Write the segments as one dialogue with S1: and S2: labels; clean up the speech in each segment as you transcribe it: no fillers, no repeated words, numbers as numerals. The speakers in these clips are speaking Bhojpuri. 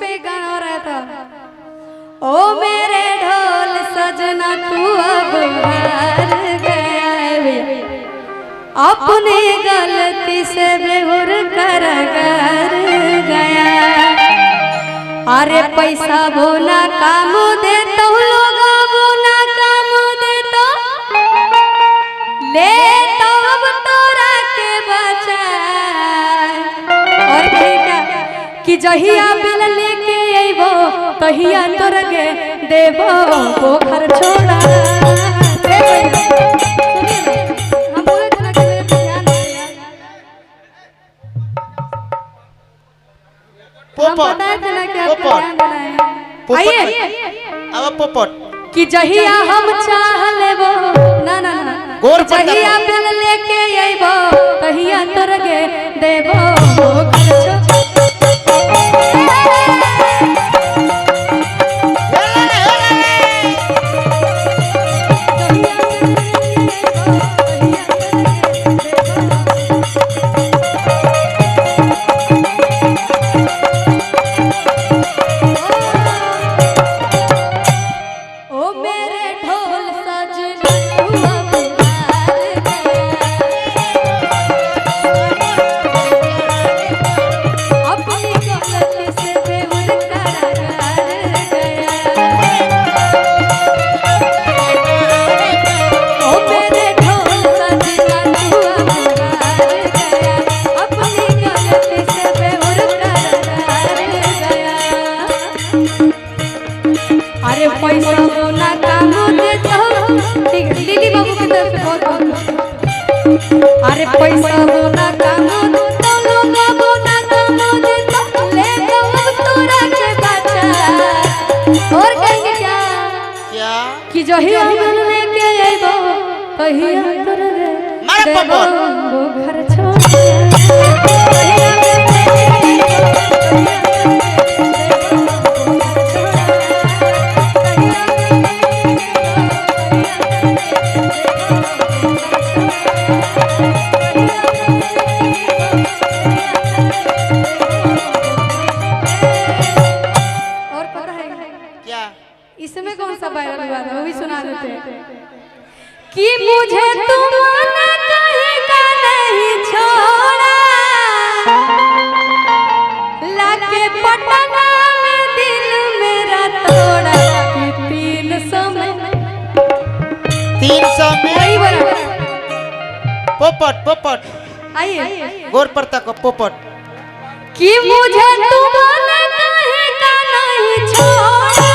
S1: पे एक गाना हो रहा था, ओ मेरे ढोल सजना तू अब हार गया है, अपनी गलती से बेहुर कर गया। अरे पैसा बोना काम दे तो लोग बोना काम दे तो ले तो अब तोरा के बचा। और क्या कि जहिया बिल लेके अइबो तहिया तोर के देबो पोखर छोड़ा।
S2: पोपट
S1: कि जहिया हम चाह लेबो ना ना ना जहिया बिल लेके अइबो तहिया तोर के देबो पोखर अरे पैसा बोना काम तो लोग बोना काम दे तो ले तो अब तोरा के बचा। और कहेंगे क्या
S2: क्या
S1: कि जहिया बिल लेके अइबो तहिया तोरा के देबो घर छोड़। इसमें कौन सा वायरल हुआ था वो भी सुना देते हैं कि मुझे तुमने कहीं का नहीं छोड़ा लाके पटना में दिल मेरा तोड़ा कि 300 में वही बोला
S2: पोपट
S1: आइए
S2: गोर पर तक पोपट
S1: कि मुझे तुमने कहीं का नहीं छोड़ा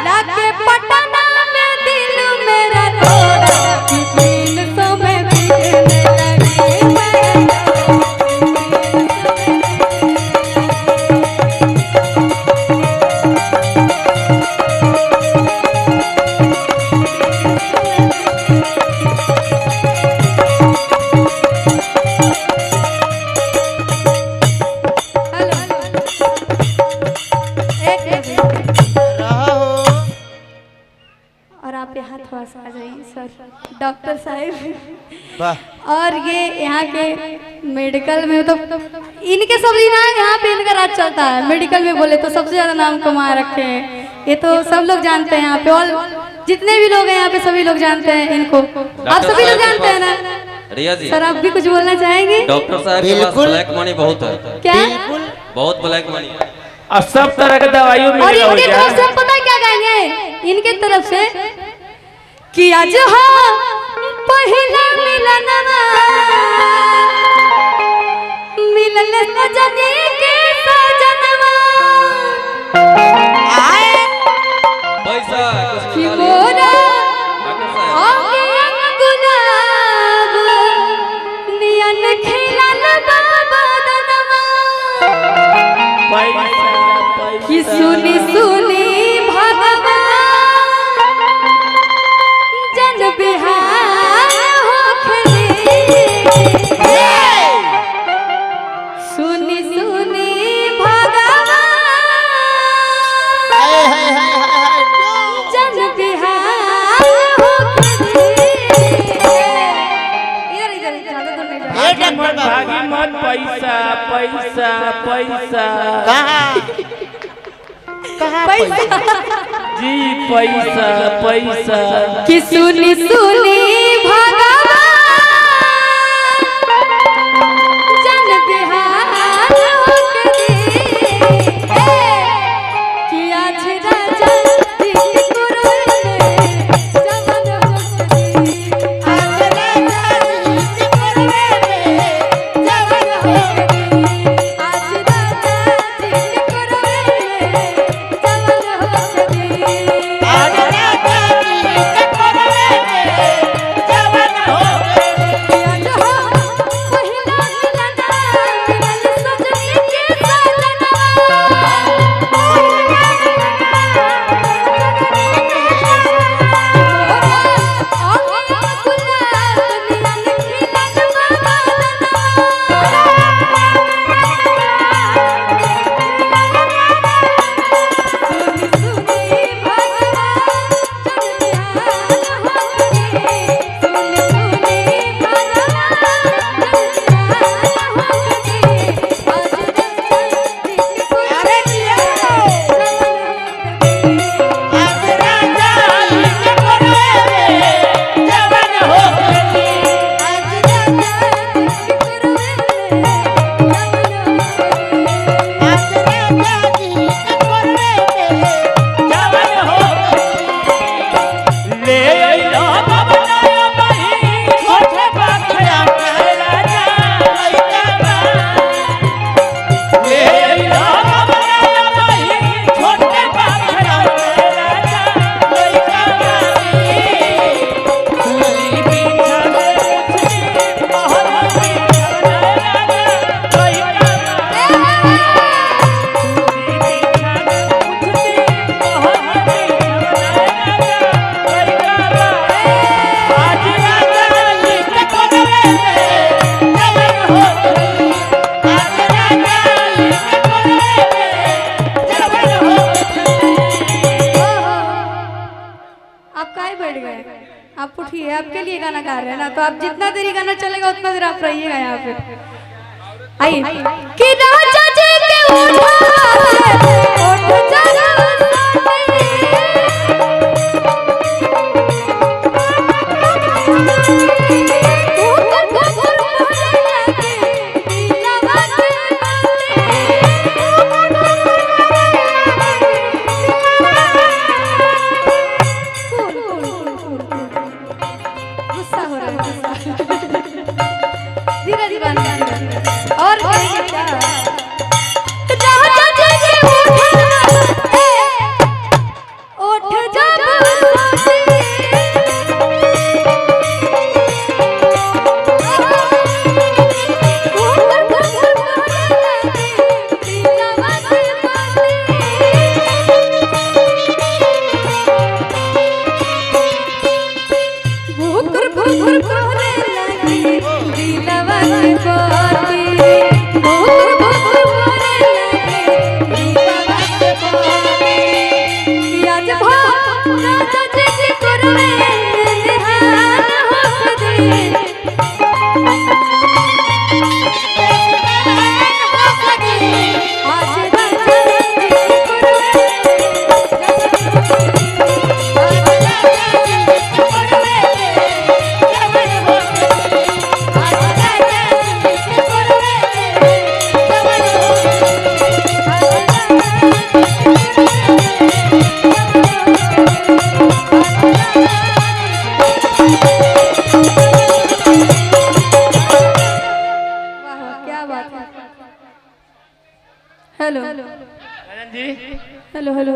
S1: लाके पटना में दिल मेरा तोड़ा कि 300 में बिकने लगी डॉक्टर साहब। और ये यहाँ के मेडिकल में तो इनके सब यहाँ पे इनका राज चलता है। मेडिकल में बोले तो सबसे ज्यादा नाम कमा रखे हैं, ये तो सब लोग जानते हैं यहाँ पे। और जितने भी लोग हैं यहाँ पे सभी लोग जानते हैं इनको। आप सभी लोग जानते हैं ना
S3: रिया जी?
S1: सर आप भी कुछ बोलना चाहेंगे?
S3: डॉक्टर साहब के पास ब्लैक मनी बहुत है।
S1: क्या
S3: बहुत ब्लैक मनी है
S4: और सब तरह के दवाइयों में।
S1: और इनके तरफ से पता है क्या कहेंगे इनके तरफ से कि आज हाँ पहला मिलनवा मिलल सजनी के सजनवा
S3: पैसा
S1: कि मोरा आगे गुलाब नियन खिलल बदनवा कि सुनी सुनी बिहार हो सुनी सुनी भगवान जन बिहार हो
S4: भागी मत पैसा पैसा पैसा
S2: कहाँ कहाँ
S1: पैसा
S4: जी पैसा पैसा
S1: कि सुनी सुनी भगवान जन बिहार होके दे कि आज राजा जी के कुरवे में जवन होके दे आज राजा जी के कुरवे में जवन होके दे आज राजा जी के कुरवे में जवन होके दे
S2: आज राजा जी के कुरवे में जवन होके दे।
S1: आज हो पहिला मिलना मिलन सजनी के सजना
S2: आज राजा जी के कुरवे में जवन होके दे। आज राजा जी के कुरवे में जवन होके दे।
S4: ले आइला बनाया बही छोटे बाखड़ा के राजा
S2: लइका बा
S4: ले आइला बनाया बही छोटे बाखड़ा के राजा
S2: लइका बा
S4: सुनी पीछा में कुछ बहुत पीछा राजा लइका
S2: आज राजा जी के कुरवे में जवन होके दे। आज राजा जी के कुरवे में जवन होके दे।
S1: आप काहे बैठ गए? आप उठिए, आपके लिए गाना गा रहे हैं ना, तो आप जितना देरी गाना चलेगा उतना देर आप रहिएगा यहाँ पे। आइए कि राजा जी के उठ जरा गुस्सा हो रहा है धीरे धीरे और करेंगे क्या राजा जी के उठ जब भूकर भूकर कोरे लगी दिलवा के बाती भूकर भूकर कोरे लगी दिलवा के बाती आज भा राजा जी के कुरवे निहार होके दे आज राजा जी के हेलो
S4: जी
S1: हेलो हेलो